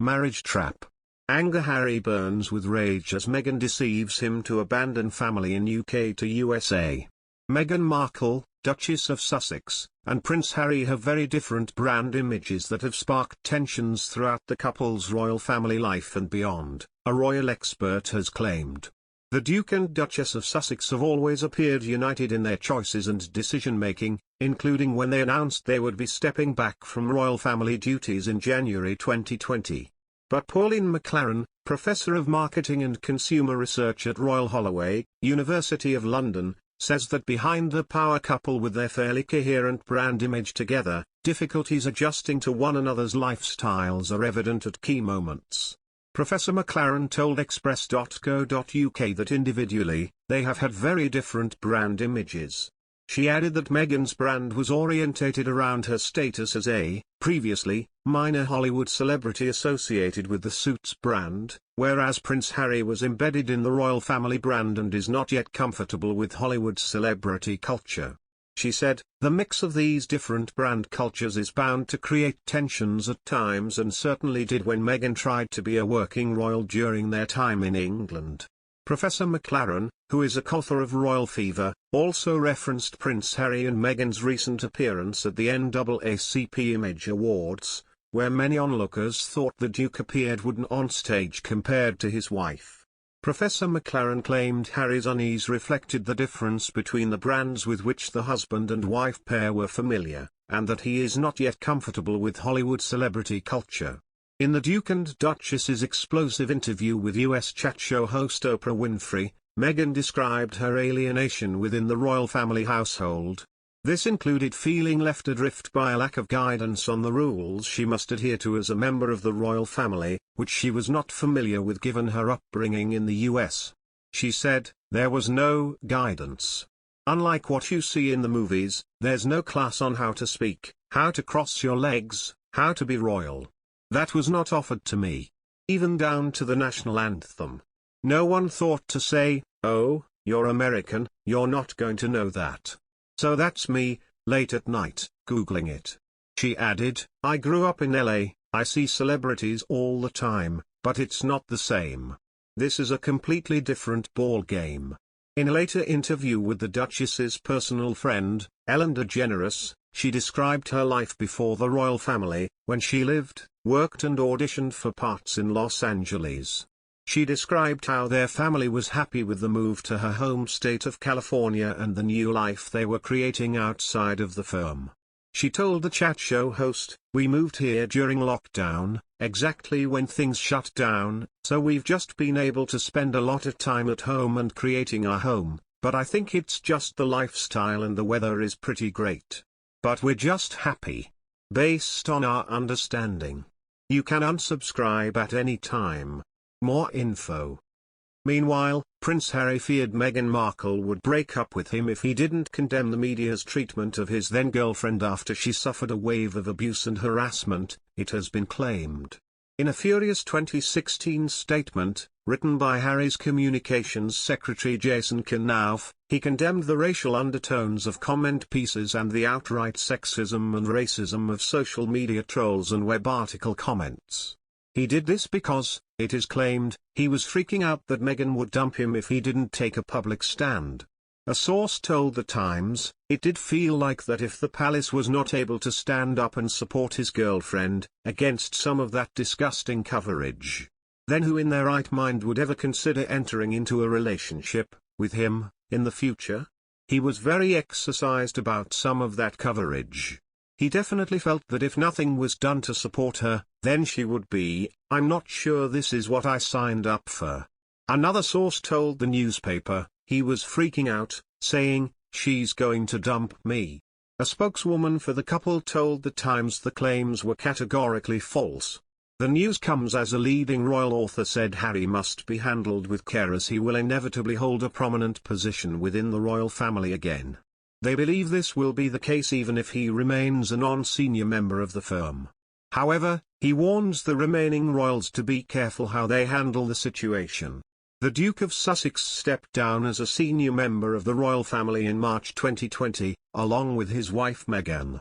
marriage trap. Anger. Harry burns with rage as Meghan deceives him to abandon family in UK to USA. Meghan Markle, Duchess of Sussex, and Prince Harry have very different brand images that have sparked tensions throughout the couple's royal family life and beyond, a royal expert has claimed. The Duke and Duchess of Sussex have always appeared united in their choices and decision-making, including when they announced they would be stepping back from royal family duties in January 2020. But Pauline Maclaran, Professor of Marketing and Consumer Research at Royal Holloway, University of London, says that behind the power couple with their fairly coherent brand image together, difficulties adjusting to one another's lifestyles are evident at key moments. Professor Maclaran told Express.co.uk that individually, they have had very different brand images. She added that Meghan's brand was orientated around her status as a, previously, minor Hollywood celebrity associated with the Suits brand, whereas Prince Harry was embedded in the royal family brand and is not yet comfortable with Hollywood celebrity culture. She said, "The mix of these different brand cultures is bound to create tensions at times and certainly did when Meghan tried to be a working royal during their time in England." Professor Maclaran, who is a co-author of Royal Fever, also referenced Prince Harry and Meghan's recent appearance at the NAACP Image Awards, where many onlookers thought the Duke appeared wooden on stage compared to his wife. Professor Maclaran claimed Harry's unease reflected the difference between the brands with which the husband and wife pair were familiar, and that he is not yet comfortable with Hollywood celebrity culture. In the Duke and Duchess's explosive interview with US chat show host Oprah Winfrey, Meghan described her alienation within the royal family household. This included feeling left adrift by a lack of guidance on the rules she must adhere to as a member of the royal family, which she was not familiar with given her upbringing in the US. She said, "There was no guidance. Unlike what you see in the movies, there's no class on how to speak, how to cross your legs, how to be royal. That was not offered to me. Even down to the national anthem. No one thought to say, 'Oh, you're American, you're not going to know that.' So that's me, late at night, Googling it." She added, "I grew up in LA, I see celebrities all the time, but it's not the same. This is a completely different ball game." In a later interview with the Duchess's personal friend, Ellen DeGeneres, she described her life before the royal family, when she lived, worked and auditioned for parts in Los Angeles. She described how their family was happy with the move to her home state of California and the new life they were creating outside of the firm. She told the chat show host, "We moved here during lockdown, exactly when things shut down, so we've just been able to spend a lot of time at home and creating our home, but I think it's just the lifestyle and the weather is pretty great. But we're just happy. Based on our understanding. You can unsubscribe at any time. More info." Meanwhile, Prince Harry feared Meghan Markle would break up with him if he didn't condemn the media's treatment of his then-girlfriend after she suffered a wave of abuse and harassment, it has been claimed. In a furious 2016 statement, written by Harry's communications secretary Jason Knauf, he condemned the racial undertones of comment pieces and the outright sexism and racism of social media trolls and web article comments. He did this because, it is claimed, he was freaking out that Meghan would dump him if he didn't take a public stand. A source told The Times, "It did feel like that if the palace was not able to stand up and support his girlfriend, against some of that disgusting coverage, then who in their right mind would ever consider entering into a relationship with him in the future?" He was very exercised about some of that coverage. He definitely felt that if nothing was done to support her, then she would be, "I'm not sure this is what I signed up for." Another source told the newspaper, he was freaking out, saying, "She's going to dump me." A spokeswoman for the couple told The Times the claims were categorically false. The news comes as a leading royal author said Harry must be handled with care as he will inevitably hold a prominent position within the royal family again. They believe this will be the case even if he remains a non-senior member of the firm. However, he warns the remaining royals to be careful how they handle the situation. The Duke of Sussex stepped down as a senior member of the royal family in March 2020, along with his wife Meghan.